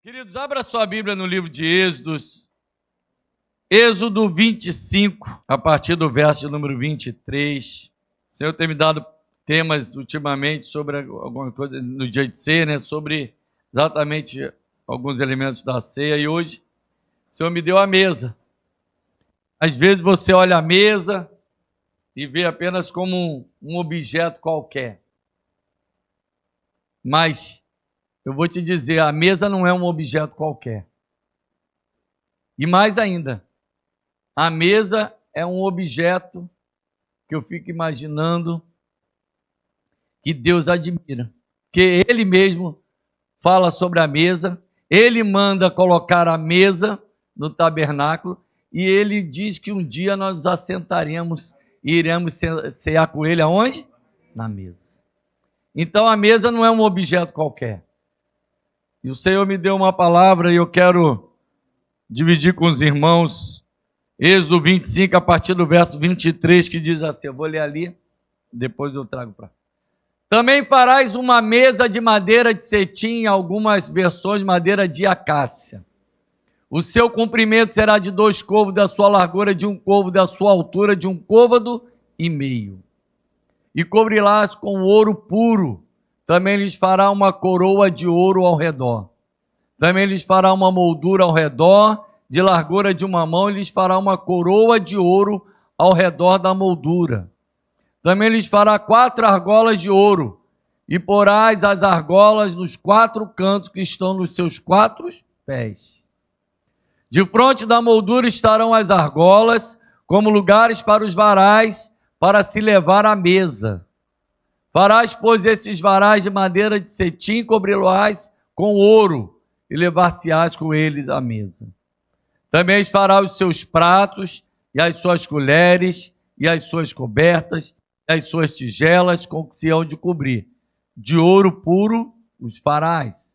Queridos, abra sua Bíblia no livro de Êxodos, Êxodo 25, a partir do verso número 23. O Senhor tem me dado temas ultimamente sobre alguma coisa no dia de ceia, né? Sobre exatamente alguns elementos da ceia, e hoje o Senhor me deu a mesa. Às vezes você olha a mesa e vê apenas como um objeto qualquer. Mas eu vou te dizer, a mesa não é um objeto qualquer. E mais ainda, a mesa é um objeto que eu fico imaginando que Deus admira. Que Ele mesmo fala sobre a mesa, Ele manda colocar a mesa no tabernáculo e Ele diz que um dia nós nos assentaremos e iremos cear com Ele aonde? Na mesa. Então a mesa não é um objeto qualquer. E o Senhor me deu uma palavra e eu quero dividir com os irmãos Êxodo 25, a partir do verso 23, que diz assim, eu vou ler ali, depois eu trago para. Também farás uma mesa de madeira de cetim, algumas versões madeira de acácia. O seu comprimento será de 2 côvados, da sua largura de 1 côvado, da sua altura de 1 côvado e meio. E cobrirás com ouro puro. Também lhes fará uma coroa de ouro ao redor. Também lhes fará uma moldura ao redor, de largura de 1 mão, e lhes fará uma coroa de ouro ao redor da moldura. Também lhes fará 4 argolas de ouro, e porás as argolas nos 4 cantos que estão nos seus 4 pés. De fronte da moldura estarão as argolas, como lugares para os varais, para se levar à mesa. Farás, pois, esses varais de madeira de cetim, cobri-los com ouro, e levar-se-ás com eles à mesa. Também fará os seus pratos, e as suas colheres, e as suas cobertas, e as suas tigelas, com que se hão de cobrir. De ouro puro os farás.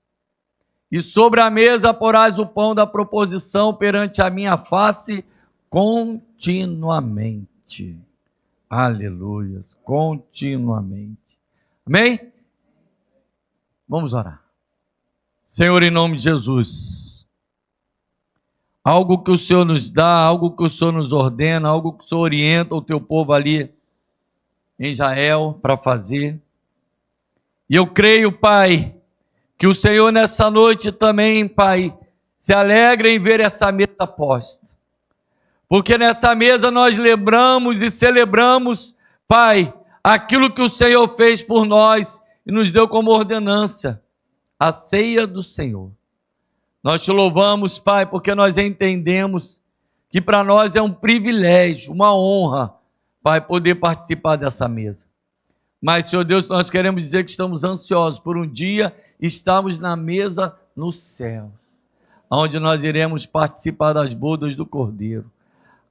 E sobre a mesa porás o pão da proposição perante a minha face continuamente. Aleluias, continuamente. Amém? Vamos orar. Senhor, em nome de Jesus, algo que o Senhor nos dá, algo que o Senhor nos ordena, algo que o Senhor orienta o teu povo ali em Israel para fazer. E eu creio, Pai, que o Senhor nessa noite também, Pai, se alegra em ver essa mesa posta. Porque nessa mesa nós lembramos e celebramos, Pai, aquilo que o Senhor fez por nós e nos deu como ordenança, a ceia do Senhor. Nós te louvamos, Pai, porque nós entendemos que para nós é um privilégio, uma honra, Pai, poder participar dessa mesa. Mas, Senhor Deus, nós queremos dizer que estamos ansiosos por um dia estarmos na mesa no céu, onde nós iremos participar das bodas do Cordeiro.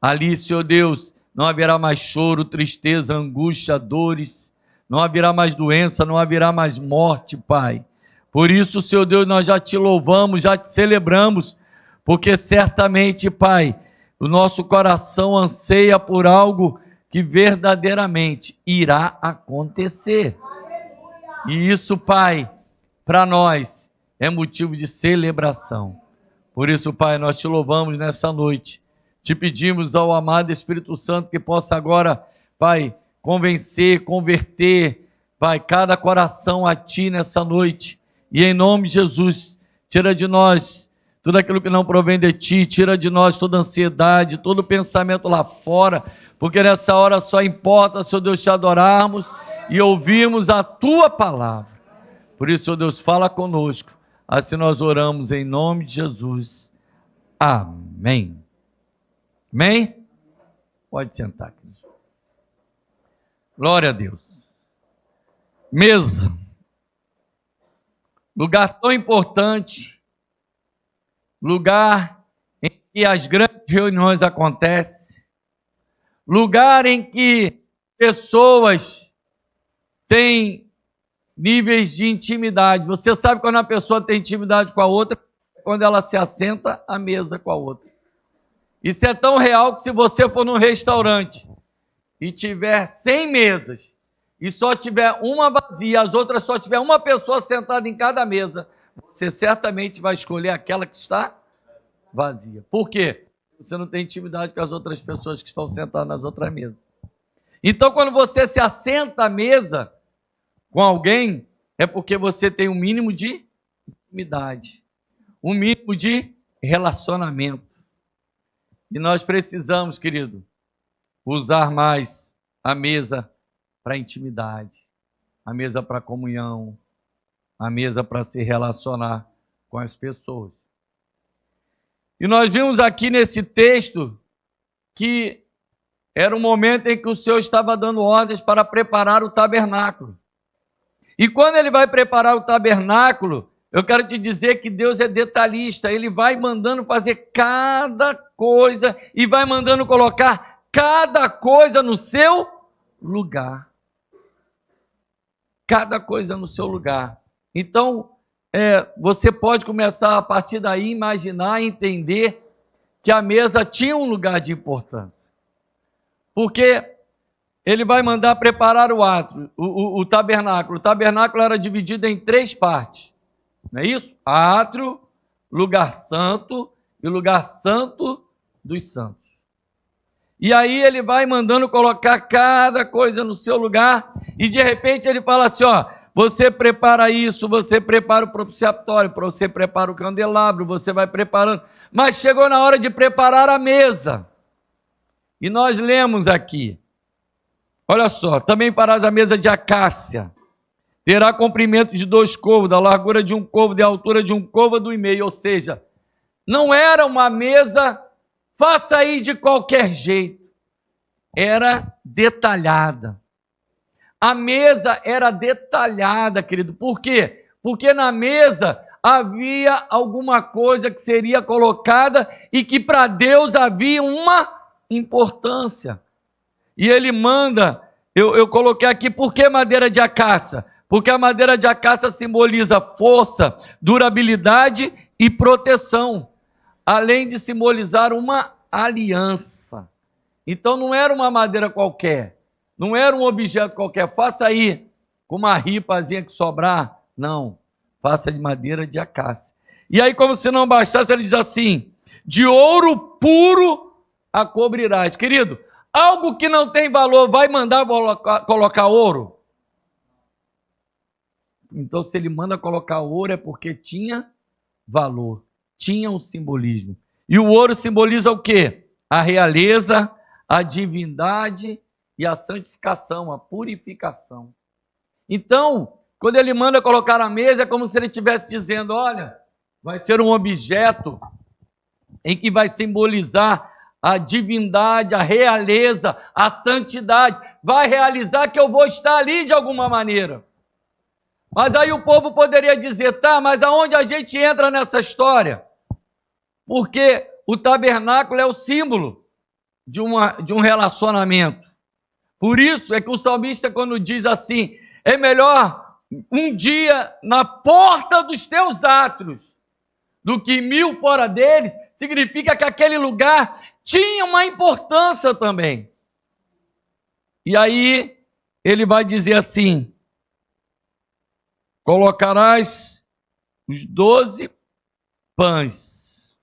Ali, Senhor Deus, não haverá mais choro, tristeza, angústia, dores, não haverá mais doença, não haverá mais morte, Pai. Por isso, Senhor Deus, nós já te louvamos, já te celebramos, porque certamente, Pai, o nosso coração anseia por algo que verdadeiramente irá acontecer. E isso, Pai, para nós é motivo de celebração. Por isso, Pai, nós te louvamos nessa noite. Te pedimos ao amado Espírito Santo que possa agora, Pai, convencer, converter, Pai, cada coração a Ti nessa noite. E em nome de Jesus, tira de nós tudo aquilo que não provém de Ti, tira de nós toda ansiedade, todo pensamento lá fora, porque nessa hora só importa, Senhor Deus, te adorarmos e ouvirmos a Tua palavra. Por isso, Senhor Deus, fala conosco. Assim nós oramos em nome de Jesus. Amém. Amém? Pode sentar, querido. Glória a Deus. Mesa. Lugar tão importante. Lugar em que as grandes reuniões acontecem. Lugar em que pessoas têm níveis de intimidade. Você sabe quando a pessoa tem intimidade com a outra? Quando ela se assenta à mesa com a outra. Isso é tão real que se você for num restaurante e tiver 100 mesas e só tiver uma vazia, as outras só tiver uma pessoa sentada em cada mesa, você certamente vai escolher aquela que está vazia. Por quê? Você não tem intimidade com as outras pessoas que estão sentadas nas outras mesas. Então, quando você se assenta à mesa com alguém, é porque você tem um mínimo de intimidade, um mínimo de relacionamento. E nós precisamos, querido, usar mais a mesa para intimidade, a mesa para comunhão, a mesa para se relacionar com as pessoas. E nós vimos aqui nesse texto que era um momento em que o Senhor estava dando ordens para preparar o tabernáculo. E quando ele vai preparar o tabernáculo, eu quero te dizer que Deus é detalhista, ele vai mandando fazer cada coisa e vai mandando colocar cada coisa no seu lugar. Cada coisa no seu lugar. Então, você pode começar a partir daí imaginar e entender que a mesa tinha um lugar de importância. Porque ele vai mandar preparar o átrio, o tabernáculo. O tabernáculo era dividido em 3 partes. Não é isso? Átrio, lugar santo e lugar santo dos santos. E aí ele vai mandando colocar cada coisa no seu lugar e de repente ele fala assim, você prepara isso, você prepara o propiciatório, você prepara o candelabro, você vai preparando. Mas chegou na hora de preparar a mesa. E nós lemos aqui, olha só, também farás a mesa de acácia. Terá comprimento de 2 côvados, a largura de 1 côvado e a altura de 1 côvado e meio. Ou seja, não era uma mesa, faça aí de qualquer jeito. Era detalhada. A mesa era detalhada, querido. Por quê? Porque na mesa havia alguma coisa que seria colocada e que para Deus havia uma importância. E ele manda, eu coloquei aqui, por que madeira de acácia? Porque a madeira de acácia simboliza força, durabilidade e proteção, além de simbolizar uma aliança. Então não era uma madeira qualquer, não era um objeto qualquer, faça aí com uma ripazinha que sobrar, não, faça de madeira de acácia. E aí, como se não bastasse, ele diz assim, de ouro puro a cobrirás. Querido, algo que não tem valor, vai mandar colocar ouro? Então, se ele manda colocar ouro, é porque tinha valor, tinha um simbolismo. E o ouro simboliza o quê? A realeza, a divindade e a santificação, a purificação. Então, quando ele manda colocar a mesa, é como se ele estivesse dizendo, olha, vai ser um objeto em que vai simbolizar a divindade, a realeza, a santidade. Vai realizar que eu vou estar ali de alguma maneira. Mas aí o povo poderia dizer, tá, mas aonde a gente entra nessa história? Porque o tabernáculo é o símbolo de um relacionamento. Por isso é que o salmista, quando diz assim, é melhor um dia na porta dos teus átrios do que 1000 fora deles, significa que aquele lugar tinha uma importância também. E aí ele vai dizer assim, colocarás os 12 pães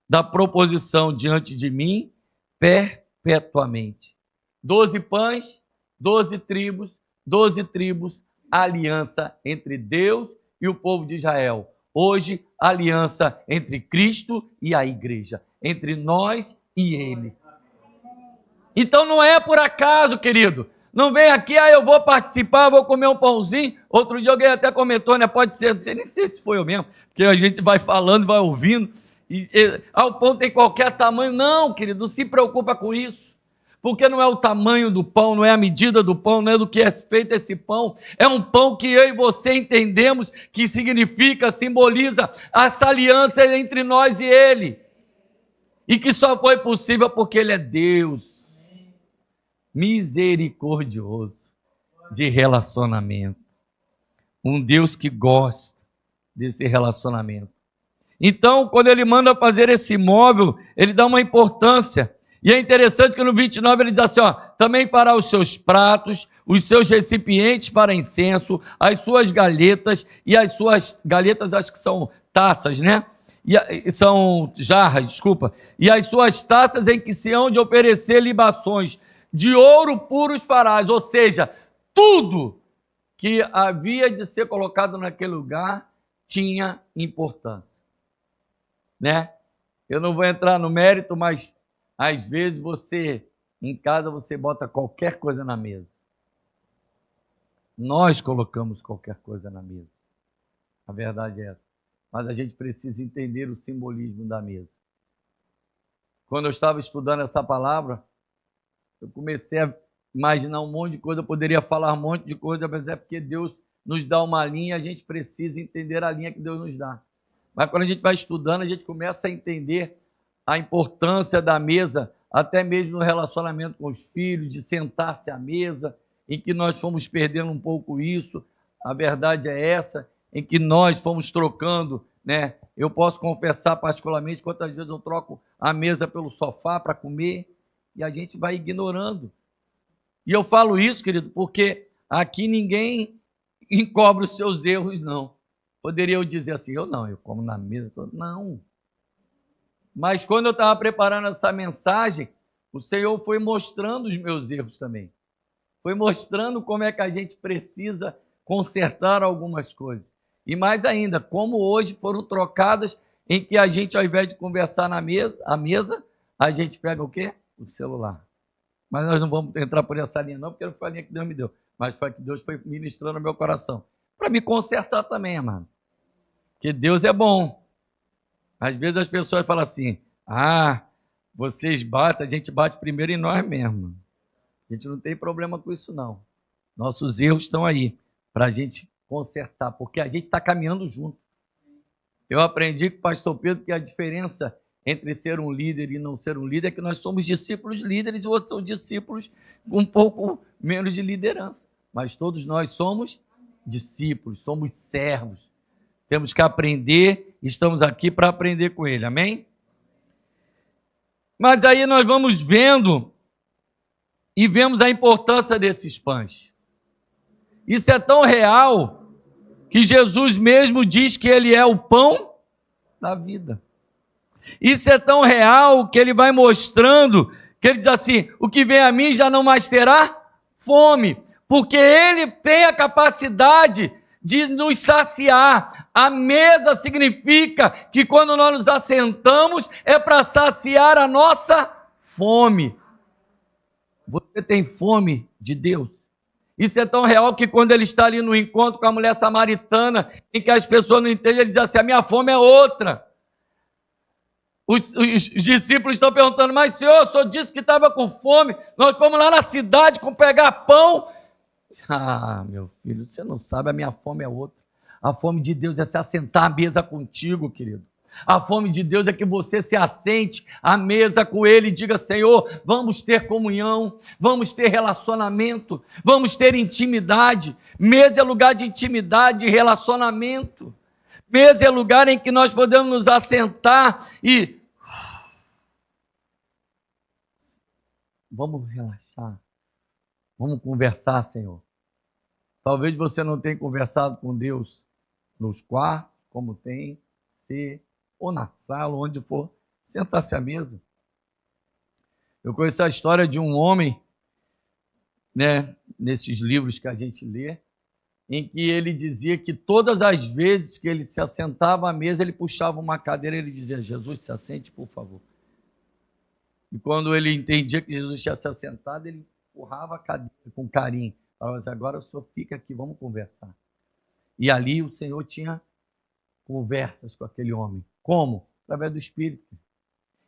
da proposição diante de mim perpetuamente. 12 pães, 12 tribos, aliança entre Deus e o povo de Israel. Hoje, aliança entre Cristo e a igreja, entre nós e Ele. Então não é por acaso, querido. Não vem aqui, eu vou participar, vou comer um pãozinho. Outro dia alguém até comentou, né? Pode ser, não sei nem se foi eu mesmo, porque a gente vai falando, vai ouvindo, o pão tem qualquer tamanho. Não, querido, não se preocupa com isso. Porque não é o tamanho do pão, não é a medida do pão, não é do que é feito esse pão. É um pão que eu e você entendemos que significa, simboliza essa aliança entre nós e Ele. E que só foi possível porque Ele é Deus misericordioso de relacionamento. Um Deus que gosta desse relacionamento. Então, quando Ele manda fazer esse móvel, Ele dá uma importância. E é interessante que no 29 ele diz assim, também fará os seus pratos, os seus recipientes para incenso, as suas galetas, e as suas galetas acho que são taças, né? São jarras, desculpa, e as suas taças em que se hão de oferecer libações, de ouro puros farás, ou seja, tudo que havia de ser colocado naquele lugar tinha importância, né? Eu não vou entrar no mérito, mas às vezes em casa, você bota qualquer coisa na mesa. Nós colocamos qualquer coisa na mesa. A verdade é essa. Mas a gente precisa entender o simbolismo da mesa. Quando eu estava estudando essa palavra, eu comecei a imaginar um monte de coisa, eu poderia falar um monte de coisa, mas é porque Deus nos dá uma linha, a gente precisa entender a linha que Deus nos dá. Mas quando a gente vai estudando, a gente começa a entender a importância da mesa, até mesmo no relacionamento com os filhos, de sentar-se à mesa, em que nós fomos perdendo um pouco isso. A verdade é essa, em que nós fomos trocando, né? Eu posso confessar particularmente quantas vezes eu troco a mesa pelo sofá para comer, e a gente vai ignorando. E eu falo isso, querido, porque aqui ninguém encobre os seus erros, não. Poderia eu dizer assim, eu como na mesa toda. Não. Mas quando eu estava preparando essa mensagem, o Senhor foi mostrando os meus erros também. Foi mostrando como é que a gente precisa consertar algumas coisas. E mais ainda, como hoje foram trocadas em que a gente, ao invés de conversar na mesa, a gente pega o quê? O celular. Mas nós não vamos entrar por essa linha não, porque não foi a linha que Deus me deu. Mas foi que Deus foi ministrando no meu coração. Para me consertar também, amado. Porque Deus é bom. Às vezes as pessoas falam assim, vocês batem, a gente bate primeiro em nós mesmos. A gente não tem problema com isso, não. Nossos erros estão aí, para a gente consertar, porque a gente está caminhando junto. Eu aprendi com o pastor Pedro que a diferença entre ser um líder e não ser um líder é que nós somos discípulos líderes e outros são discípulos com um pouco menos de liderança. Mas todos nós somos discípulos, somos servos. Temos que aprender, estamos aqui para aprender com ele, amém? Mas aí nós vamos vendo e vemos a importância desses pães. Isso é tão real que Jesus mesmo diz que ele é o pão da vida. Isso é tão real que ele vai mostrando, que ele diz assim, o que vem a mim já não mais terá fome, porque ele tem a capacidade de nos saciar. A mesa significa que quando nós nos assentamos é para saciar a nossa fome. Você tem fome de Deus? Isso é tão real que quando ele está ali no encontro com a mulher samaritana, em que as pessoas não entendem, ele diz assim, a minha fome é outra. Os discípulos estão perguntando, mas Senhor, o Senhor disse que estava com fome, nós fomos lá na cidade com pegar pão. Meu filho, você não sabe, a minha fome é outra. A fome de Deus é se assentar à mesa contigo, querido. A fome de Deus é que você se assente à mesa com Ele e diga, Senhor, vamos ter comunhão, vamos ter relacionamento, vamos ter intimidade. Mesa é lugar de intimidade, de relacionamento. Mesa é lugar em que nós podemos nos assentar e vamos relaxar, vamos conversar, Senhor. Talvez você não tenha conversado com Deus nos quartos, como tem, ou na sala, onde for, sentar-se à mesa. Eu conheço a história de um homem, né, nesses livros que a gente lê, em que ele dizia que todas as vezes que ele se assentava à mesa, ele puxava uma cadeira e ele dizia, Jesus, se assente, por favor. E quando ele entendia que Jesus tinha se assentado, ele empurrava a cadeira com carinho. Falava assim, agora o senhor fica aqui, vamos conversar. E ali o Senhor tinha conversas com aquele homem. Como? Através do Espírito.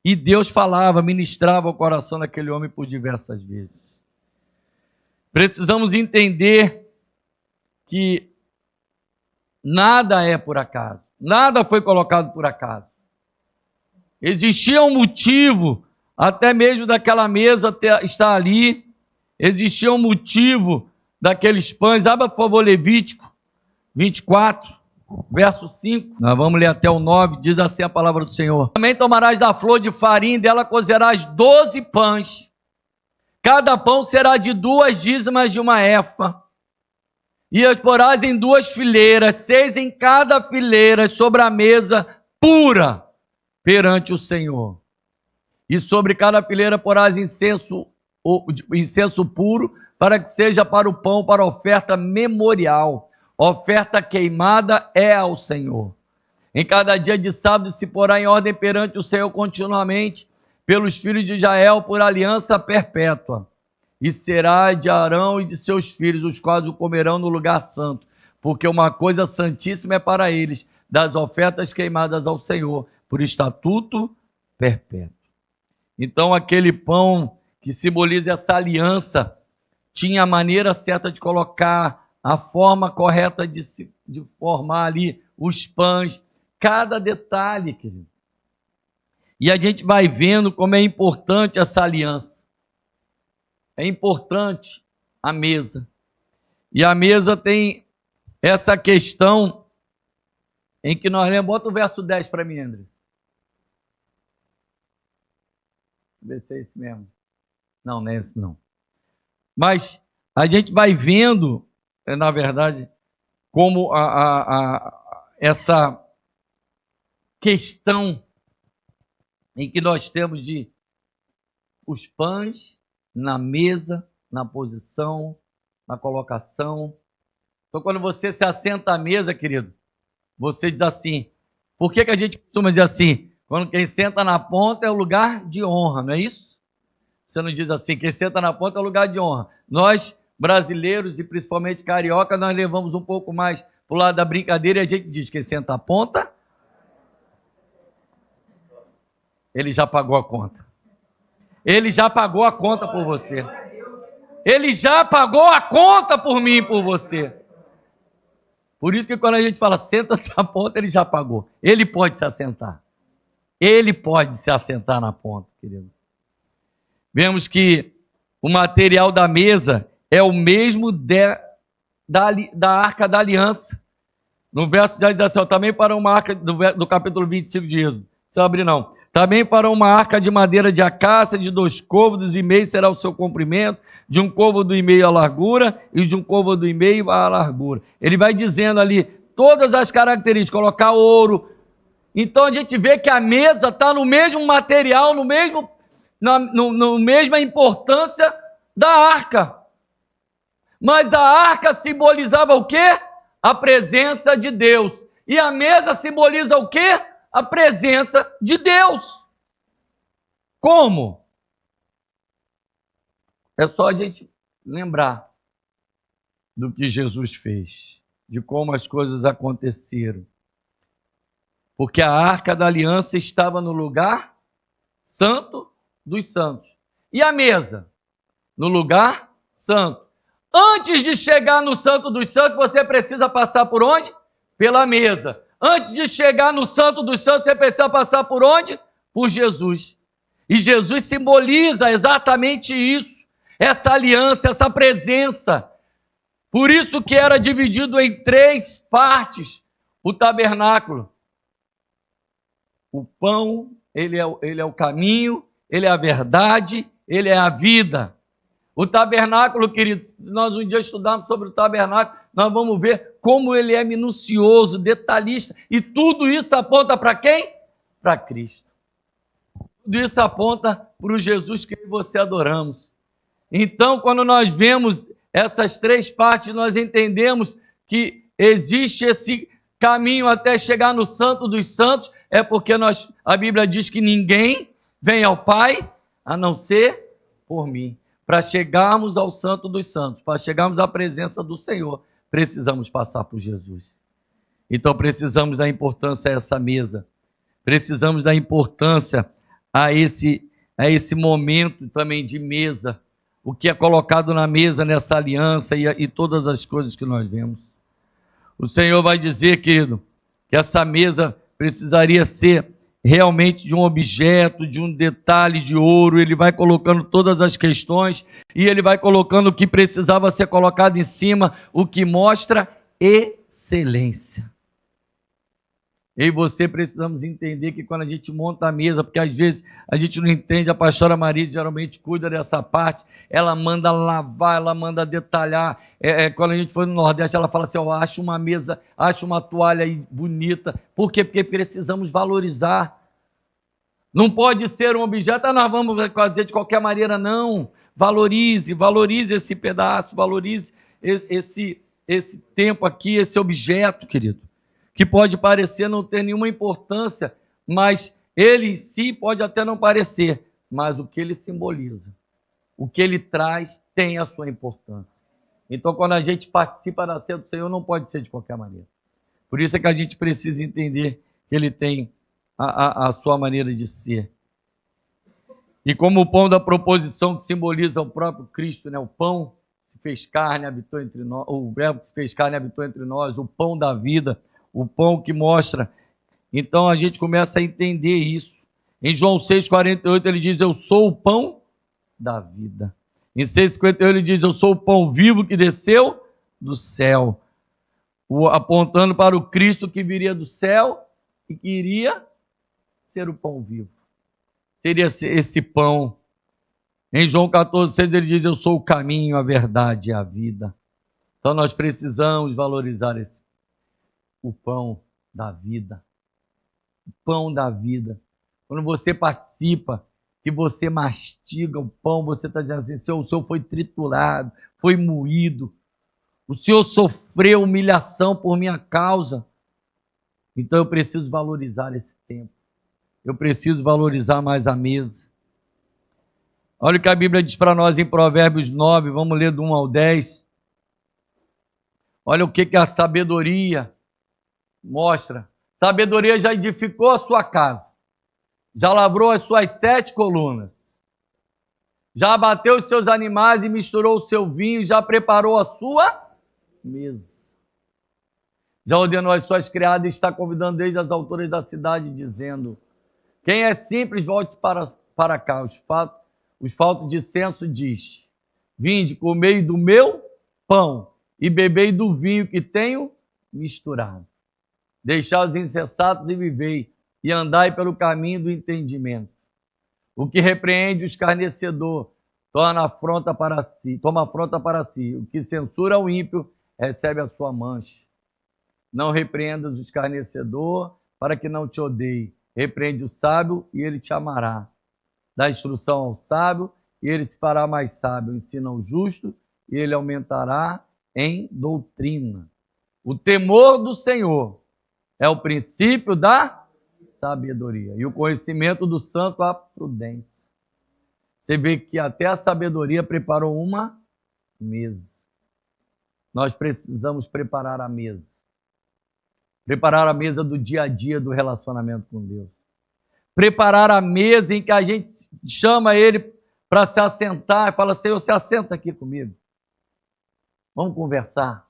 E Deus falava, ministrava o coração daquele homem por diversas vezes. Precisamos entender que nada é por acaso. Nada foi colocado por acaso. Existia um motivo, até mesmo daquela mesa estar ali. Existia um motivo daqueles pães. Abra, por favor, Levítico 24, verso 5. Nós vamos ler até o 9. Diz assim a palavra do Senhor. Também tomarás da flor de farinha, e dela cozerás 12 pães, Cada pão será de 2 dízimas de uma efa, e as porás em 2 fileiras, 6 em cada fileira, sobre a mesa pura perante o Senhor. E sobre cada fileira porás incenso puro, para que seja para o pão, para oferta memorial. Oferta queimada é ao Senhor. Em cada dia de sábado se porá em ordem perante o Senhor continuamente, pelos filhos de Israel, por aliança perpétua. E será de Arão e de seus filhos, os quais o comerão no lugar santo, porque uma coisa santíssima é para eles, das ofertas queimadas ao Senhor, por estatuto perpétuo. Então, aquele pão que simboliza essa aliança, tinha a maneira certa de colocar, a forma correta de formar ali os pães, cada detalhe, querido. E a gente vai vendo como é importante essa aliança. É importante a mesa. E a mesa tem essa questão em que nós lemos. Bota o verso 10 para mim, André. Vê se é esse mesmo. Não, não é esse não. Mas a gente vai vendo, na verdade, como essa questão em que nós temos de os pães na mesa, na posição, na colocação. Então, quando você se assenta à mesa, querido, você diz assim, por que a gente costuma dizer assim? Quando quem senta na ponta é o lugar de honra, não é isso? Você não diz assim, quem senta na ponta é o lugar de honra. Nós, brasileiros e principalmente carioca, nós levamos um pouco mais para o lado da brincadeira e a gente diz, quem senta à ponta, ele já pagou a conta. Ele já pagou a conta por você. Ele já pagou a conta por mim e por você. Por isso que quando a gente fala, senta-se à ponta, ele já pagou. Ele pode se assentar. Ele pode se assentar na ponta, querido. Vemos que o material da mesa é o mesmo da Arca da Aliança. No verso 10 diz assim, também para uma arca, do capítulo 25 de Êxodo. Não precisa abrir não. Também para uma arca de madeira de acácia, de 2 côvados e meio será o seu comprimento, de 1 côvado e meio a largura e de 1 côvado e meio a largura. Ele vai dizendo ali todas as características, colocar ouro. Então a gente vê que a mesa está no mesmo material, na mesma importância da arca. Mas a arca simbolizava o quê? A presença de Deus. E a mesa simboliza o quê? A presença de Deus. Como? É só a gente lembrar do que Jesus fez, de como as coisas aconteceram. Porque a Arca da Aliança estava no lugar santo dos santos. E a mesa? No lugar santo. Antes de chegar no Santo dos Santos, você precisa passar por onde? Pela mesa. Antes de chegar no Santo dos Santos, você precisa passar por onde? Por Jesus. E Jesus simboliza exatamente isso, essa aliança, essa presença. Por isso que era dividido em 3 partes o tabernáculo. O pão, ele é o caminho, ele é a verdade, ele é a vida. O tabernáculo, querido, nós um dia estudamos sobre o tabernáculo, nós vamos ver como ele é minucioso, detalhista, e tudo isso aponta para quem? Para Cristo. Tudo isso aponta para o Jesus que eu e você adoramos. Então, quando nós vemos essas 3 partes, nós entendemos que existe esse caminho até chegar no Santo dos Santos, é porque a Bíblia diz que ninguém vem ao Pai, a não ser por mim. Para chegarmos ao Santo dos Santos, para chegarmos à presença do Senhor, precisamos passar por Jesus. Então precisamos dar importância a essa mesa, precisamos dar importância a esse momento também de mesa, o que é colocado na mesa nessa aliança e todas as coisas que nós vemos. O Senhor vai dizer, querido, que essa mesa precisaria ser realmente de um objeto, de um detalhe de ouro. Ele vai colocando todas as questões e ele vai colocando o que precisava ser colocado em cima, o que mostra excelência. Eu e você precisamos entender que quando a gente monta a mesa, porque às vezes a gente não entende, a pastora Maria geralmente cuida dessa parte, ela manda lavar, ela manda detalhar. Quando a gente foi no Nordeste, ela fala assim: acha uma mesa, acha uma toalha aí bonita. Por quê? Porque precisamos valorizar. Não pode ser um objeto, nós vamos fazer de qualquer maneira, não. Valorize esse pedaço, valorize esse tempo aqui, esse objeto, querido, que pode parecer não ter nenhuma importância, mas ele em si pode até não parecer, mas o que ele simboliza, o que ele traz, tem a sua importância. Então, quando a gente participa da ceia do Senhor, não pode ser de qualquer maneira. Por isso é que a gente precisa entender que ele tem a sua maneira de ser. E como o pão da proposição, que simboliza o próprio Cristo, né? O pão que se fez carne, habitou entre nós, o verbo que se fez carne, habitou entre nós, o pão da vida, o pão que mostra. Então a gente começa a entender isso. Em João 6,48 ele diz: eu sou o pão da vida. Em 6,51 ele diz: eu sou o pão vivo que desceu do céu, apontando para o Cristo que viria do céu e que iria ser o pão vivo. Seria esse pão. Em João 14,6 ele diz: eu sou o caminho, a verdade e a vida. Então nós precisamos valorizar o pão da vida. O pão da vida. Quando você participa, que você mastiga o pão, você está dizendo assim: o Senhor foi triturado, foi moído, o Senhor sofreu humilhação por minha causa. Então eu preciso valorizar esse tempo. Eu preciso valorizar mais a mesa. Olha o que a Bíblia diz para nós em Provérbios 9, vamos ler do 1 ao 10. Olha o que a sabedoria mostra. Sabedoria já edificou a sua casa, já lavrou as suas 7 colunas, já abateu os seus animais e misturou o seu vinho, já preparou a sua mesa. Já ordenou as suas criadas e está convidando desde as alturas da cidade, dizendo: quem é simples, volte para cá. Os faltos de senso diz: vinde, comei do meu pão e bebei do vinho que tenho misturado. Deixai os insensatos e vivei, e andai pelo caminho do entendimento. O que repreende o escarnecedor toma afronta para si. O que censura o ímpio recebe a sua mancha. Não repreendas o escarnecedor para que não te odeie. Repreende o sábio e ele te amará. Dá instrução ao sábio e ele se fará mais sábio. Ensina o justo e ele aumentará em doutrina. O temor do Senhor é o princípio da sabedoria. E o conhecimento do santo a prudência. Você vê que até a sabedoria preparou uma mesa. Nós precisamos preparar a mesa. Preparar a mesa do dia a dia do relacionamento com Deus. Preparar a mesa em que a gente chama Ele para se assentar e fala: Senhor, se assenta aqui comigo. Vamos conversar.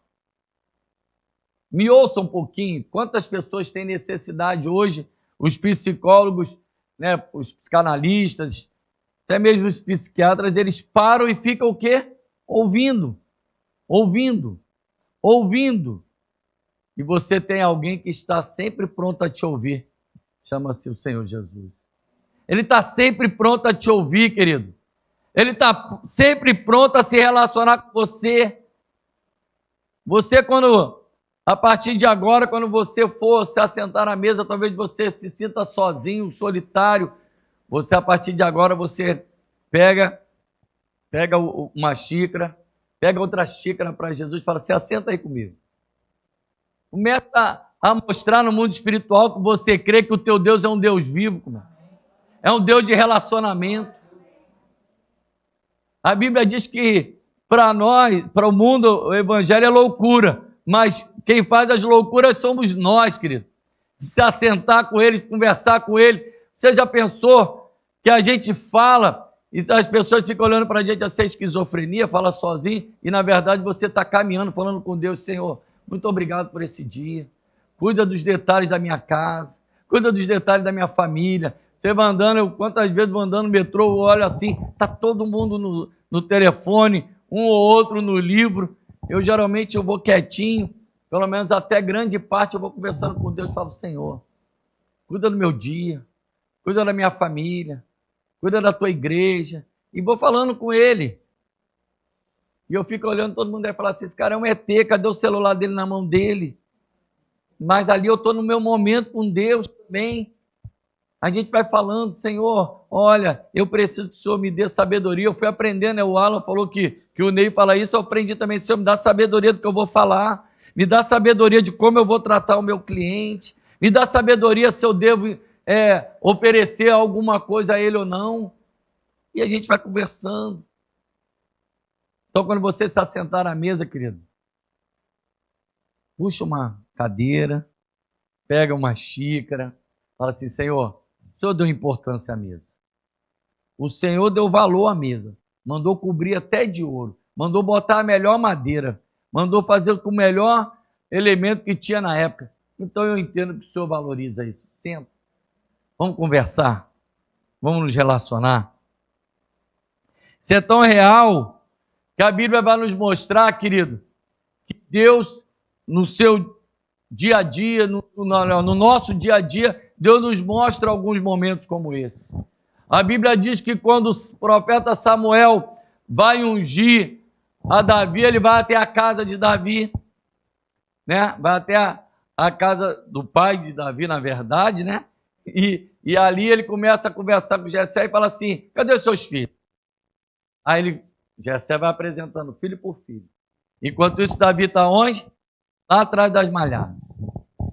Me ouça um pouquinho. Quantas pessoas têm necessidade hoje, os psicólogos, né, os psicanalistas, até mesmo os psiquiatras, eles param e ficam o quê? Ouvindo. E você tem alguém que está sempre pronto a te ouvir. Chama-se o Senhor Jesus. Ele está sempre pronto a te ouvir, querido. Ele está sempre pronto a se relacionar com você. Você, a partir de agora, quando você for se assentar na mesa, talvez você se sinta sozinho, solitário. Você, a partir de agora, você pega uma xícara, pega outra xícara para Jesus e fala: se assenta aí comigo. Começa a mostrar no mundo espiritual que você crê que o teu Deus é um Deus vivo, é um Deus de relacionamento. A Bíblia diz que para nós, para o mundo, o evangelho é loucura, mas quem faz as loucuras somos nós, querido. De se assentar com Ele, conversar com Ele. Você já pensou que a gente fala e as pessoas ficam olhando para a gente assim, esquizofrenia, fala sozinho, e na verdade você está caminhando, falando com Deus: Senhor, muito obrigado por esse dia. Cuida dos detalhes da minha casa, cuida dos detalhes da minha família. Você vai andando, quantas vezes vou andando no metrô, eu olho assim, está todo mundo no telefone, um ou outro no livro. Eu vou quietinho, pelo menos até grande parte eu vou conversando com Deus e falo: Senhor, cuida do meu dia, cuida da minha família, cuida da tua igreja. E vou falando com ele. E eu fico olhando, todo mundo vai falar assim, esse cara é um ET, cadê o celular dele na mão dele? Mas ali eu estou no meu momento com Deus também. A gente vai falando, Senhor, olha, eu preciso que o Senhor me dê sabedoria. Eu fui aprendendo, né? O Alan falou que o Ney fala isso, eu aprendi também. Senhor, me dá sabedoria do que eu vou falar, me dá sabedoria de como eu vou tratar o meu cliente, me dá sabedoria se eu devo oferecer alguma coisa a ele ou não. E a gente vai conversando. Então, quando você se assentar à mesa, querido, puxa uma cadeira, pega uma xícara, fala assim, Senhor, o Senhor deu importância à mesa. O Senhor deu valor à mesa. Mandou cobrir até de ouro. Mandou botar a melhor madeira. Mandou fazer com o melhor elemento que tinha na época. Então eu entendo que o Senhor valoriza isso. Senta. Vamos conversar. Vamos nos relacionar. Isso é tão real que a Bíblia vai nos mostrar, querido, que Deus, no seu dia a dia, no nosso dia a dia, Deus nos mostra alguns momentos como esse. A Bíblia diz que quando o profeta Samuel vai ungir a Davi, ele vai até a casa de Davi, né? Vai até a casa do pai de Davi, na verdade, né? E ali ele começa a conversar com Jessé e fala assim, cadê os seus filhos? Aí Jessé vai apresentando filho por filho. Enquanto isso, Davi está onde? Lá atrás das malhadas.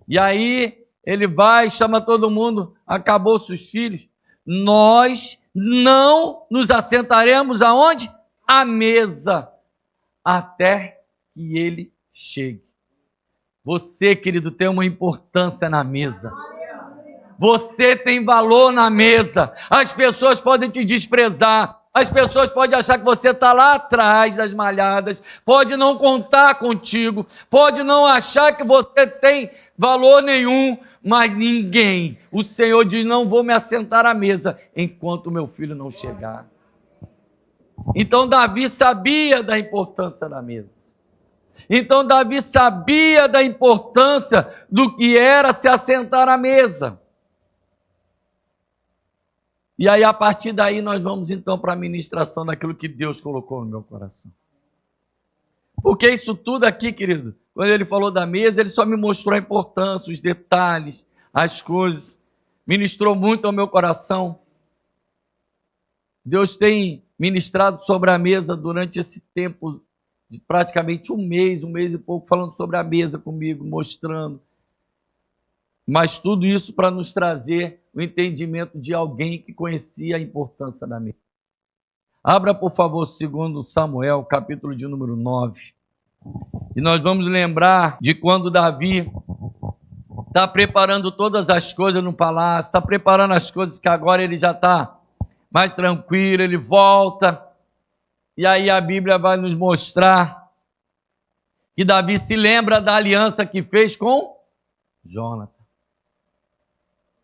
E aí ele vai, chama todo mundo, acabou-se os filhos. Nós não nos assentaremos aonde? À mesa, até que ele chegue. Você, querido, tem uma importância na mesa. Você tem valor na mesa. As pessoas podem te desprezar. As pessoas podem achar que você está lá atrás das malhadas. Pode não contar contigo. Pode não achar que você tem valor nenhum. Mas ninguém. O Senhor diz, não vou me assentar à mesa enquanto meu filho não chegar. Então Davi sabia da importância da mesa. Então Davi sabia da importância do que era se assentar à mesa. E aí, a partir daí, nós vamos então para a ministração daquilo que Deus colocou no meu coração. Porque isso tudo aqui, querido, quando ele falou da mesa, ele só me mostrou a importância, os detalhes, as coisas. Ministrou muito ao meu coração. Deus tem ministrado sobre a mesa durante esse tempo, de praticamente um mês e pouco, falando sobre a mesa comigo, mostrando. Mas tudo isso para nos trazer o entendimento de alguém que conhecia a importância da mesa. Abra, por favor, 2 Samuel, capítulo de número 9. E nós vamos lembrar de quando Davi está preparando todas as coisas no palácio, está preparando as coisas que agora ele já está mais tranquilo, ele volta. E aí a Bíblia vai nos mostrar que Davi se lembra da aliança que fez com Jonathan.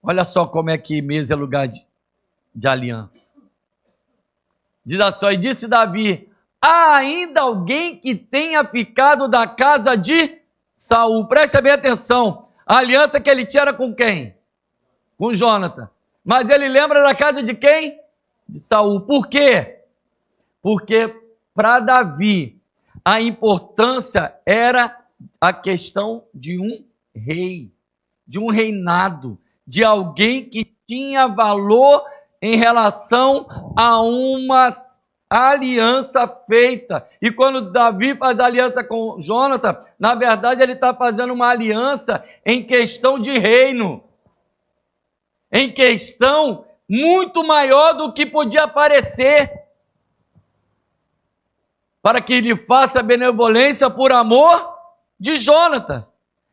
Olha só como é que mesa é lugar de aliança. Diz assim, e disse Davi, há ainda alguém que tenha ficado da casa de Saul. Presta bem atenção, a aliança que ele tinha era com quem? Com Jonathan. Mas ele lembra da casa de quem? De Saul. Por quê? Porque para Davi a importância era a questão de um rei, de um reinado, de alguém que tinha valor em relação a uma aliança feita. E quando Davi faz aliança com Jonathan, na verdade ele está fazendo uma aliança em questão de reino, em questão muito maior do que podia parecer, para que ele faça benevolência por amor de Jonathan.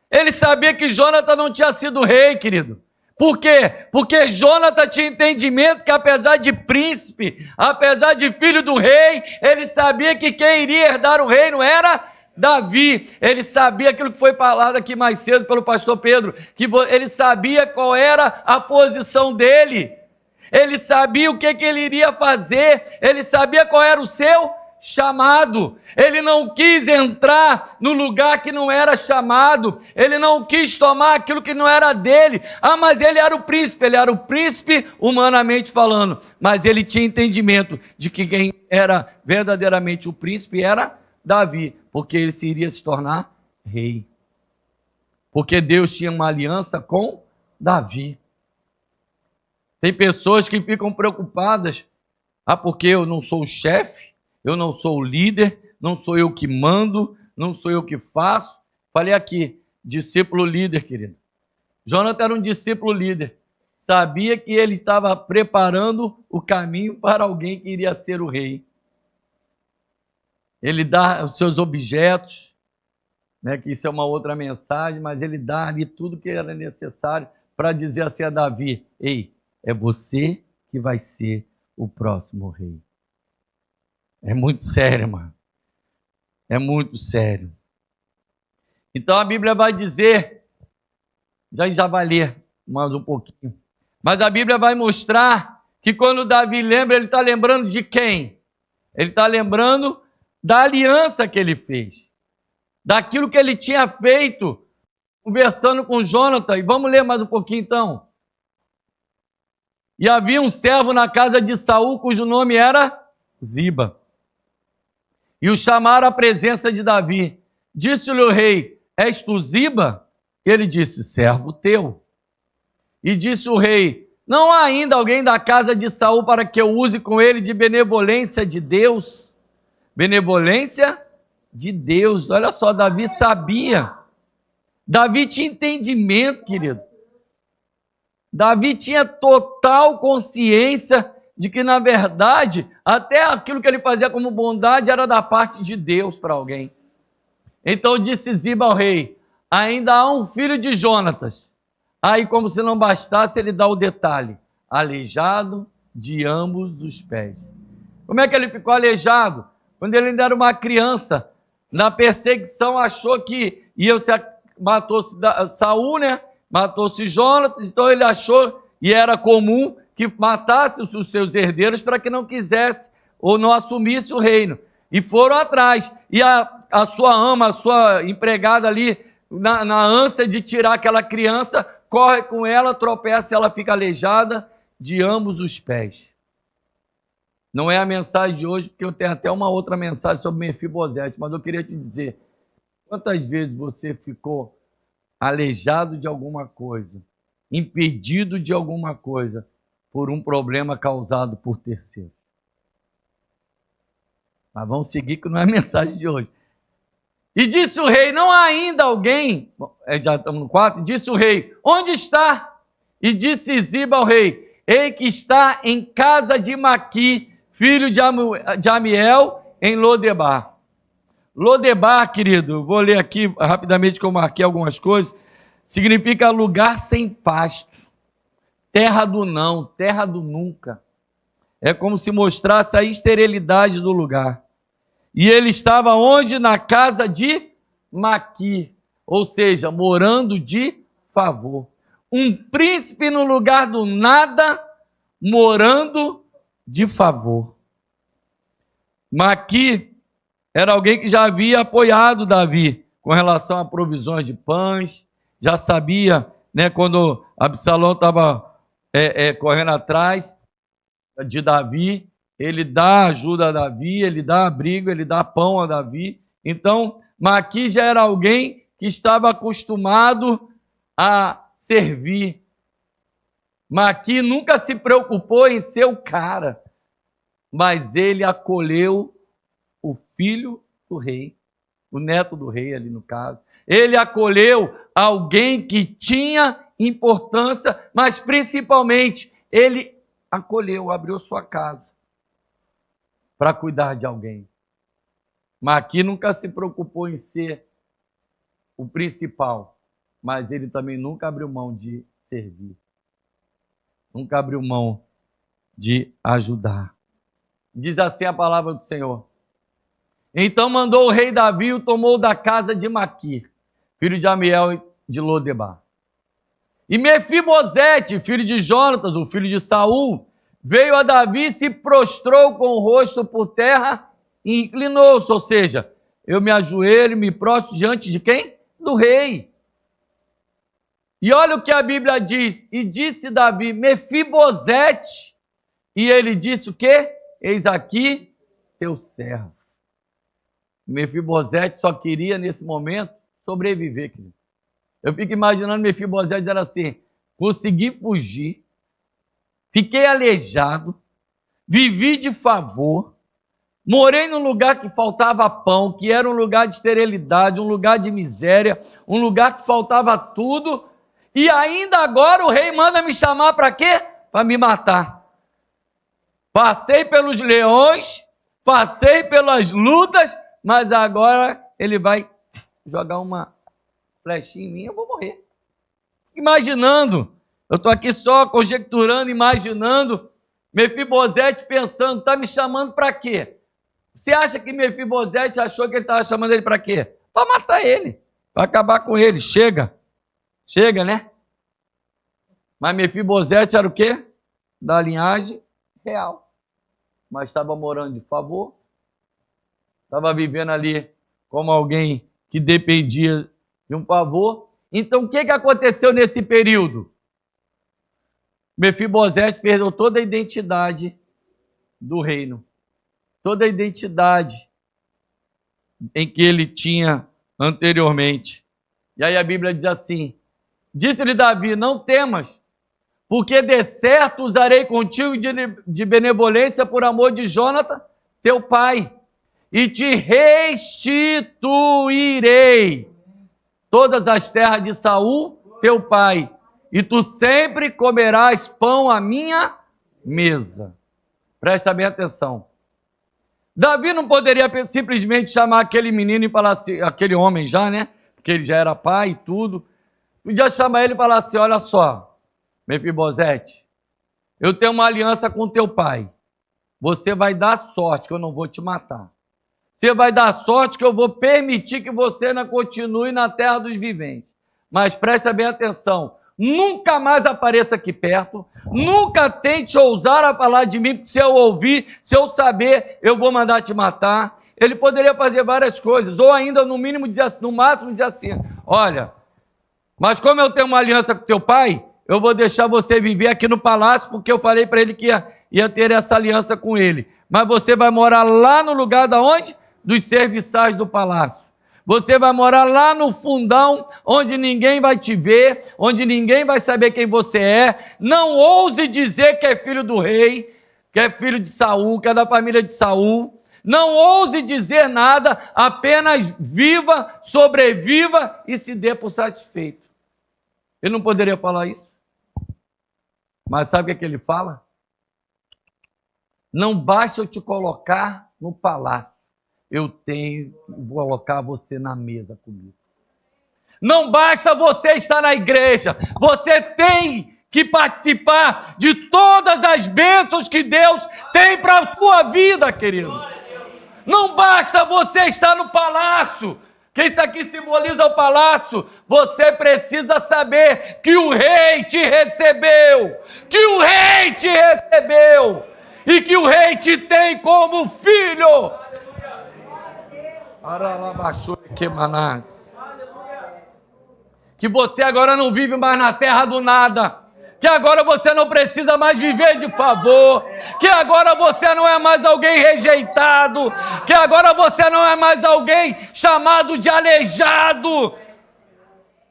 Ele sabia que Jonathan não tinha sido rei, querido. Por quê? Porque Jonathan tinha entendimento que apesar de príncipe, apesar de filho do rei, ele sabia que quem iria herdar o reino era Davi. Ele sabia aquilo que foi falado aqui mais cedo pelo pastor Pedro, que ele sabia qual era a posição dele, ele sabia o que ele iria fazer, ele sabia qual era o seu chamado. Ele não quis entrar no lugar que não era chamado. Ele não quis tomar aquilo que não era dele. Mas ele era o príncipe humanamente falando. Mas ele tinha entendimento de que quem era verdadeiramente o príncipe era Davi, porque ele iria se tornar rei. Porque Deus tinha uma aliança com Davi. Tem pessoas que ficam preocupadas. Porque eu não sou o chefe, eu não sou o líder, não sou eu que mando, não sou eu que faço. Falei aqui, discípulo líder, querido. Jonathan era um discípulo líder. Sabia que ele estava preparando o caminho para alguém que iria ser o rei. Ele dá os seus objetos, né, que isso é uma outra mensagem, mas ele dá ali tudo que era necessário para dizer assim a Davi: ei, é você que vai ser o próximo rei. É muito sério, mano. É muito sério. Então a Bíblia vai dizer, já vai ler mais um pouquinho, mas a Bíblia vai mostrar que quando Davi lembra, ele está lembrando de quem? Ele está lembrando da aliança que ele fez, daquilo que ele tinha feito, conversando com Jonathan. E vamos ler mais um pouquinho então. E havia um servo na casa de Saul, cujo nome era Ziba. E o chamaram à presença de Davi. Disse-lhe o rei: és tu Ziba? Ele disse: servo teu. E disse o rei: não há ainda alguém da casa de Saul para que eu use com ele de benevolência de Deus? Benevolência de Deus. Olha só, Davi sabia. Davi tinha entendimento, querido. Davi tinha total consciência de que, na verdade, até aquilo que ele fazia como bondade era da parte de Deus para alguém. Então disse Ziba ao rei: ainda há um filho de Jonatas. Aí, como se não bastasse, ele dá o detalhe: aleijado de ambos os pés. Como é que ele ficou aleijado? Quando ele ainda era uma criança, na perseguição, achou que matou-se Saul, né? Matou-se Jonatas, então ele achou, e era comum, que matasse os seus herdeiros para que não quisesse ou não assumisse o reino. E foram atrás. E a sua ama, a sua empregada ali, na ânsia de tirar aquela criança, corre com ela, tropeça e ela fica aleijada de ambos os pés. Não é a mensagem de hoje, porque eu tenho até uma outra mensagem sobre Mefibosete, mas eu queria te dizer, quantas vezes você ficou aleijado de alguma coisa, impedido de alguma coisa, por um problema causado por terceiro? Mas vamos seguir, que não é a mensagem de hoje. E disse o rei: não há ainda alguém, já estamos no 4, disse o rei: onde está? E disse Ziba ao rei: ei que está em casa de Maqui, filho de Amiel, em Lodebar. Lodebar, querido, vou ler aqui rapidamente que eu marquei algumas coisas, significa lugar sem pasto, terra do não, terra do nunca. É como se mostrasse a esterilidade do lugar. E ele estava onde? Na casa de Maqui, ou seja, morando de favor. Um príncipe no lugar do nada, morando de favor. Maqui era alguém que já havia apoiado Davi com relação a provisões de pães, já sabia, né, quando Absalão estava correndo atrás de Davi, ele dá ajuda a Davi, ele dá abrigo, ele dá pão a Davi. Então, Maqui já era alguém que estava acostumado a servir. Maqui nunca se preocupou em ser o cara, mas ele acolheu o filho do rei, o neto do rei ali no caso. Ele acolheu alguém que tinha importância, mas principalmente ele acolheu, abriu sua casa para cuidar de alguém. Maqui nunca se preocupou em ser o principal, mas ele também nunca abriu mão de servir. Nunca abriu mão de ajudar. Diz assim a palavra do Senhor: então mandou o rei Davi e o tomou da casa de Maqui, filho de Amiel de Lodebar. E Mefibosete, filho de Jonatas, o filho de Saul, veio a Davi e se prostrou com o rosto por terra e inclinou-se, ou seja, eu me ajoelho, me prostro diante de quem? Do rei. E olha o que a Bíblia diz, e disse Davi, Mefibosete, e ele disse o quê? Eis aqui teu servo. Mefibosete só queria, nesse momento, sobreviver, querido. Eu fico imaginando Mefibosete dizendo assim, consegui fugir, fiquei aleijado, vivi de favor, morei num lugar que faltava pão, que era um lugar de esterilidade, um lugar de miséria, um lugar que faltava tudo, e ainda agora o rei manda me chamar para quê? Para me matar. Passei pelos leões, passei pelas lutas, mas agora ele vai jogar uma flechinha em mim, eu vou morrer. Imaginando, eu estou aqui só conjecturando, imaginando, Mefibosete pensando, está me chamando para quê? Você acha que Mefibosete achou que ele estava chamando ele para quê? Para matar ele, para acabar com ele, chega, né? Mas Mefibosete era o quê? Da linhagem real, mas estava morando de favor, estava vivendo ali como alguém que dependia de um favor. Então o que aconteceu nesse período? Mefibosete perdeu toda a identidade do reino, toda a identidade em que ele tinha anteriormente. E aí a Bíblia diz assim, disse-lhe Davi, não temas, porque de certo usarei contigo de benevolência por amor de Jônatas, teu pai, e te restituirei todas as terras de Saul, teu pai, e tu sempre comerás pão à minha mesa. Presta bem atenção. Davi não poderia simplesmente chamar aquele menino e falar assim, aquele homem já, né? Porque ele já era pai e tudo. Podia chamar ele e falar assim, olha só, Mefibosete, eu tenho uma aliança com teu pai. Você vai dar sorte que eu não vou te matar. Você vai dar sorte que eu vou permitir que você não continue na terra dos viventes. Mas presta bem atenção, nunca mais apareça aqui perto, nunca tente ousar a falar de mim, porque se eu ouvir, se eu saber, eu vou mandar te matar. Ele poderia fazer várias coisas, ou ainda no mínimo, no máximo dizer assim, olha, mas como eu tenho uma aliança com teu pai, eu vou deixar você viver aqui no palácio, porque eu falei para ele que ia ter essa aliança com ele. Mas você vai morar lá no lugar da onde? Dos serviçais do palácio. Você vai morar lá no fundão, onde ninguém vai te ver, onde ninguém vai saber quem você é. Não ouse dizer que é filho do rei, que é filho de Saul, que é da família de Saul. Não ouse dizer nada, apenas viva, sobreviva e se dê por satisfeito. Ele não poderia falar isso? Mas sabe o que ele fala? Não basta eu te colocar no palácio, eu tenho que colocar você na mesa comigo. Não basta você estar na igreja, você tem que participar de todas as bênçãos que Deus tem para a tua vida, querido. Não basta você estar no palácio, que isso aqui simboliza o palácio. Você precisa saber que o rei te recebeu, e que o rei te tem como filho. Que você agora não vive mais na terra do nada, que agora você não precisa mais viver de favor, que agora você não é mais alguém rejeitado, que agora você não é mais alguém chamado de aleijado.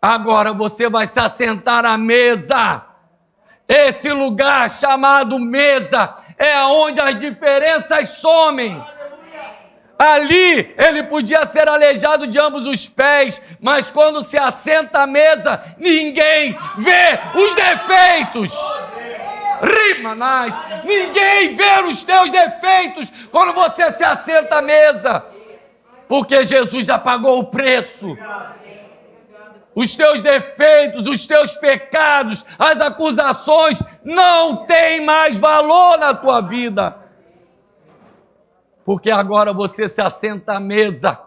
Agora você vai se assentar à mesa. Esse lugar chamado mesa é onde as diferenças somem. Ali ele podia ser aleijado de ambos os pés, mas quando se assenta à mesa, ninguém vê os defeitos. Rimanais, ninguém vê os teus defeitos quando você se assenta à mesa, porque Jesus já pagou o preço. Os teus defeitos, os teus pecados, as acusações não têm mais valor na tua vida. Porque agora você se assenta à mesa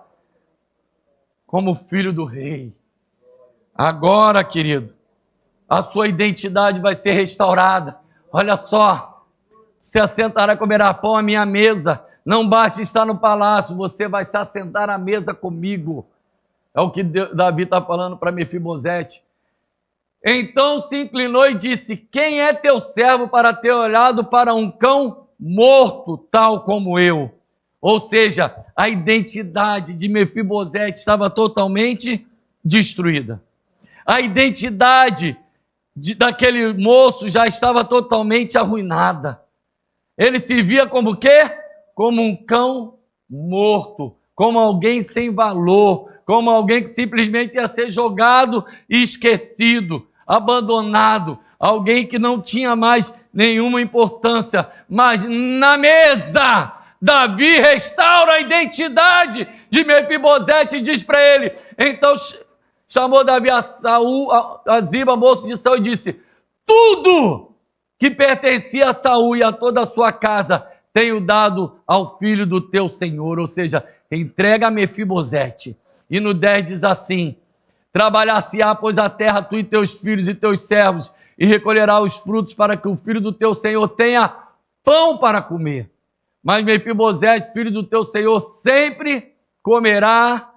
como filho do rei. Agora, querido, a sua identidade vai ser restaurada. Olha só, se assentará e comerá pão à minha mesa. não basta estar no palácio, você vai se assentar à mesa comigo. É o que Davi está falando para Mefibosete. Então se inclinou e disse: quem é teu servo para ter olhado para um cão morto, tal como eu? Ou seja, a identidade de Mefibosete estava totalmente destruída. A identidade daquele moço já estava totalmente arruinada. Ele se via como o quê? Como um cão morto, como alguém sem valor, como alguém que simplesmente ia ser jogado e esquecido, abandonado, alguém que não tinha mais nenhuma importância. Mas na mesa, Davi restaura a identidade de Mefibosete e diz para ele, então chamou Davi a Saul, a Ziba, moço de Saul, e disse: tudo que pertencia a Saul e a toda a sua casa tenho dado ao filho do teu senhor. Ou seja, entrega a Mefibosete. E no 10 diz assim: trabalhar-se-á, pois, a terra, tu e teus filhos e teus servos, e recolherá os frutos para que o filho do teu senhor tenha pão para comer. Mas Mefibosete, filho do teu senhor, sempre comerá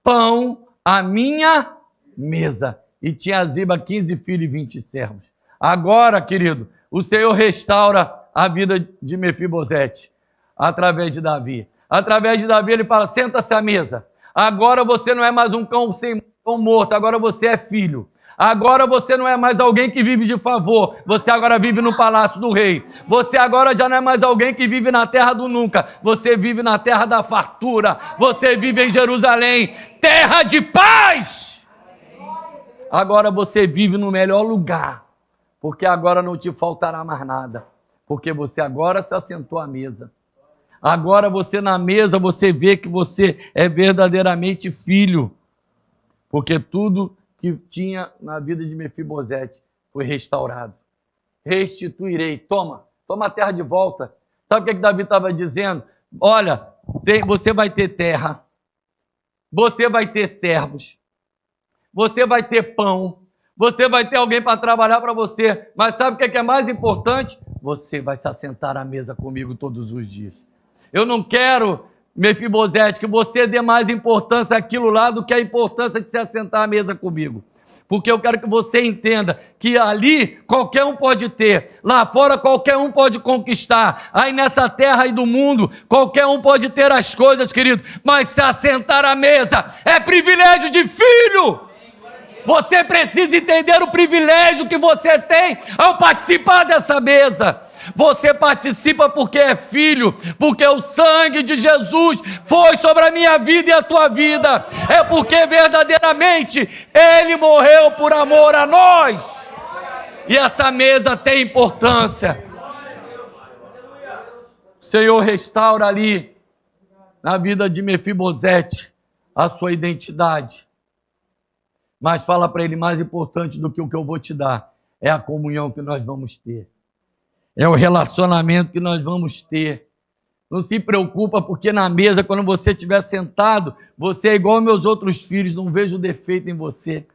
pão à minha mesa. E tinha Ziba 15 filhos e 20 servos. Agora, querido, o Senhor restaura a vida de Mefibosete através de Davi. Através de Davi ele fala: senta-se à mesa. Agora você não é mais um cão morto, agora você é filho. Agora você não é mais alguém que vive de favor, você agora vive no palácio do rei. Você agora já não é mais alguém que vive na terra do nunca, você vive na terra da fartura, você vive em Jerusalém, terra de paz. Agora você vive no melhor lugar, porque agora não te faltará mais nada, porque você agora se assentou à mesa. Agora você na mesa, você vê que você é verdadeiramente filho, porque tudo que tinha na vida de Mefibosete foi restaurado. Restituirei, toma a terra de volta. Sabe o que Davi estava dizendo? Olha, você vai ter terra, você vai ter servos, você vai ter pão, você vai ter alguém para trabalhar para você, mas sabe o que é mais importante? Você vai se assentar à mesa comigo todos os dias. Eu não quero, Mefibosete, que você dê mais importância àquilo lá do que a importância de se assentar à mesa comigo. Porque eu quero que você entenda que ali qualquer um pode ter, lá fora qualquer um pode conquistar, aí nessa terra aí do mundo qualquer um pode ter as coisas, querido, mas se assentar à mesa é privilégio de filho. Você precisa entender o privilégio que você tem ao participar dessa mesa. Você participa porque é filho, porque o sangue de Jesus foi sobre a minha vida e a tua vida. É porque verdadeiramente Ele morreu por amor a nós. E essa mesa tem importância. O Senhor restaura ali, na vida de Mefibosete, a sua identidade. Mas fala para ele: mais importante do que o que eu vou te dar é a comunhão que nós vamos ter. É o relacionamento que nós vamos ter. Não se preocupa, porque na mesa, quando você estiver sentado, você é igual aos meus outros filhos, não vejo defeito em você.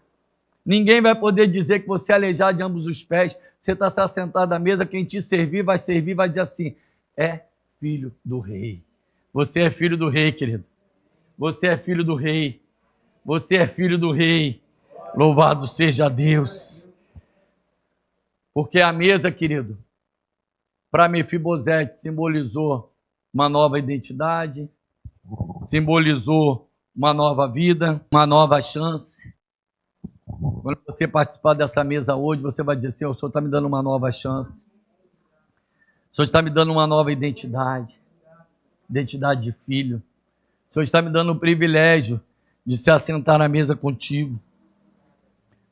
Ninguém vai poder dizer que você é aleijado de ambos os pés. Você está sentado à mesa, quem te servir, vai dizer assim: é filho do rei. Você é filho do rei, querido. Você é filho do rei. Você é filho do rei. Louvado seja Deus. Porque a mesa, querido, para Mefibosete simbolizou uma nova identidade, simbolizou uma nova vida, uma nova chance. Quando você participar dessa mesa hoje, você vai dizer assim: o Senhor está me dando uma nova chance. O Senhor está me dando uma nova identidade de filho. O Senhor está me dando o privilégio de se assentar na mesa contigo.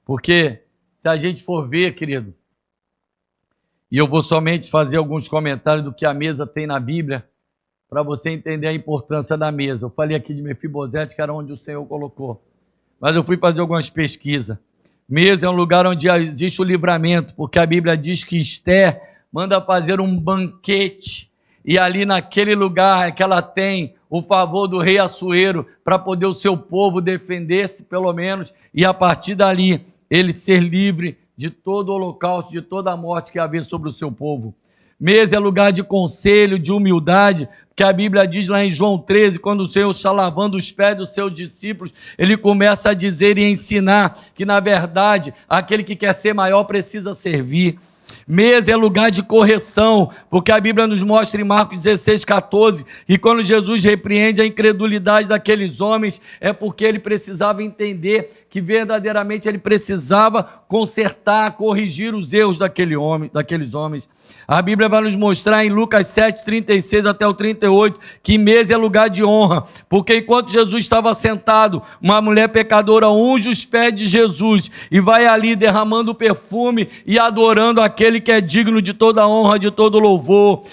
Porque se a gente for ver, querido, e eu vou somente fazer alguns comentários do que a mesa tem na Bíblia, para você entender a importância da mesa. Eu falei aqui de Mefibosete, que era onde o Senhor colocou. Mas eu fui fazer algumas pesquisas. Mesa é um lugar onde existe o livramento, porque a Bíblia diz que Esther manda fazer um banquete, e ali naquele lugar é que ela tem o favor do rei Assuero, para poder o seu povo defender-se, pelo menos, e a partir dali ele ser livre de todo o holocausto, de toda a morte que havia sobre o seu povo. Mesa é lugar de conselho, de humildade, porque a Bíblia diz lá em João 13, quando o Senhor está lavando os pés dos seus discípulos, ele começa a dizer e ensinar que, na verdade, aquele que quer ser maior precisa servir. Mesa é lugar de correção, porque a Bíblia nos mostra em Marcos 16,14, que quando Jesus repreende a incredulidade daqueles homens, é porque ele precisava entender que verdadeiramente ele precisava consertar, corrigir os erros daqueles homens. A Bíblia vai nos mostrar em Lucas 7, 36 até o 38, que mesa é lugar de honra, porque enquanto Jesus estava sentado, uma mulher pecadora unge os pés de Jesus e vai ali derramando perfume e adorando aquele que é digno de toda honra, de todo louvor.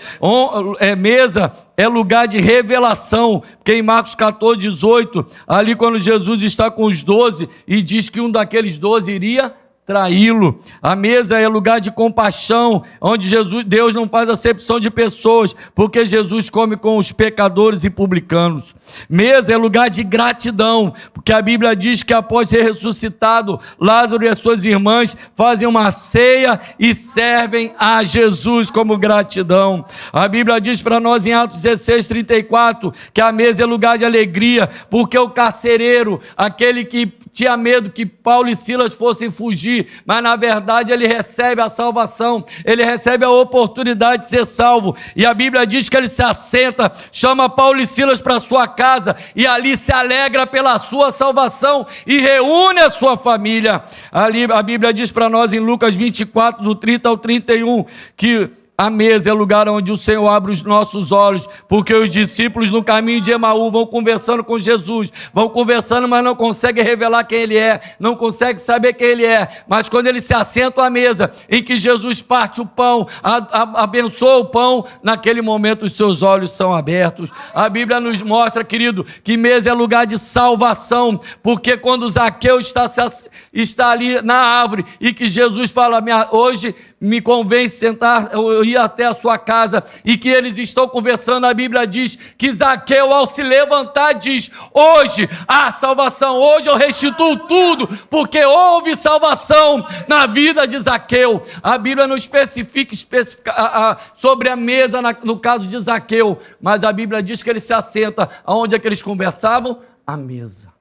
Mesa é lugar de revelação, porque em Marcos 14, 18, ali quando Jesus está com os 12 e diz que um daqueles 12 iria traí-lo. A mesa é lugar de compaixão, onde Deus não faz acepção de pessoas, porque Jesus come com os pecadores e publicanos. Mesa é lugar de gratidão, porque a Bíblia diz que após ser ressuscitado, Lázaro e as suas irmãs fazem uma ceia e servem a Jesus como gratidão. A Bíblia diz para nós em Atos 16, 34, que a mesa é lugar de alegria, porque o carcereiro, aquele que tinha medo que Paulo e Silas fossem fugir, mas na verdade ele recebe a salvação, ele recebe a oportunidade de ser salvo, e a Bíblia diz que ele se assenta, chama Paulo e Silas para sua casa, e ali se alegra pela sua salvação, e reúne a sua família. Ali a Bíblia diz para nós em Lucas 24, do 30 ao 31, que a mesa é o lugar onde o Senhor abre os nossos olhos, porque os discípulos no caminho de Emaú vão conversando com Jesus, vão conversando, mas não conseguem revelar quem ele é, não conseguem saber quem ele é, mas quando eles se assentam à mesa, em que Jesus parte o pão, abençoa o pão, naquele momento os seus olhos são abertos. A Bíblia nos mostra, querido, que mesa é lugar de salvação, porque quando Zaqueu está ali na árvore, e que Jesus fala, hoje me convém sentar, eu ir até a sua casa, e que eles estão conversando, a Bíblia diz que Zaqueu, ao se levantar, diz, hoje há salvação, hoje eu restituo tudo, porque houve salvação na vida de Zaqueu. A Bíblia não especifica sobre a mesa no caso de Zaqueu, mas a Bíblia diz que ele se assenta, aonde é que eles conversavam? À mesa.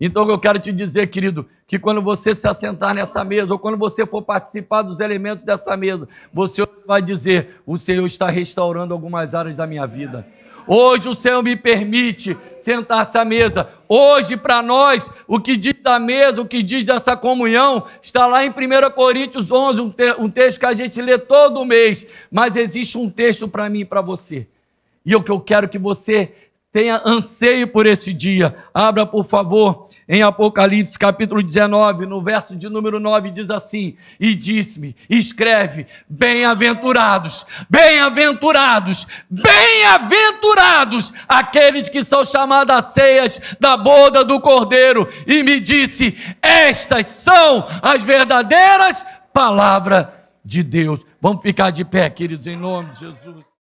Então eu quero te dizer, querido, que quando você se assentar nessa mesa, ou quando você for participar dos elementos dessa mesa, você vai dizer, o Senhor está restaurando algumas áreas da minha vida. Hoje o Senhor me permite sentar-se à mesa. Hoje, para nós, o que diz da mesa, o que diz dessa comunhão, está lá em 1 Coríntios 11, um texto que a gente lê todo mês, mas existe um texto para mim e para você. E o que eu quero que você tenha anseio por esse dia. Abra, por favor, em Apocalipse, capítulo 19, no verso de número 9, diz assim, e disse-me, escreve, bem-aventurados, bem-aventurados, bem-aventurados, aqueles que são chamados a ceias da boda do Cordeiro, e me disse, estas são as verdadeiras palavras de Deus. Vamos ficar de pé, queridos, em nome de Jesus.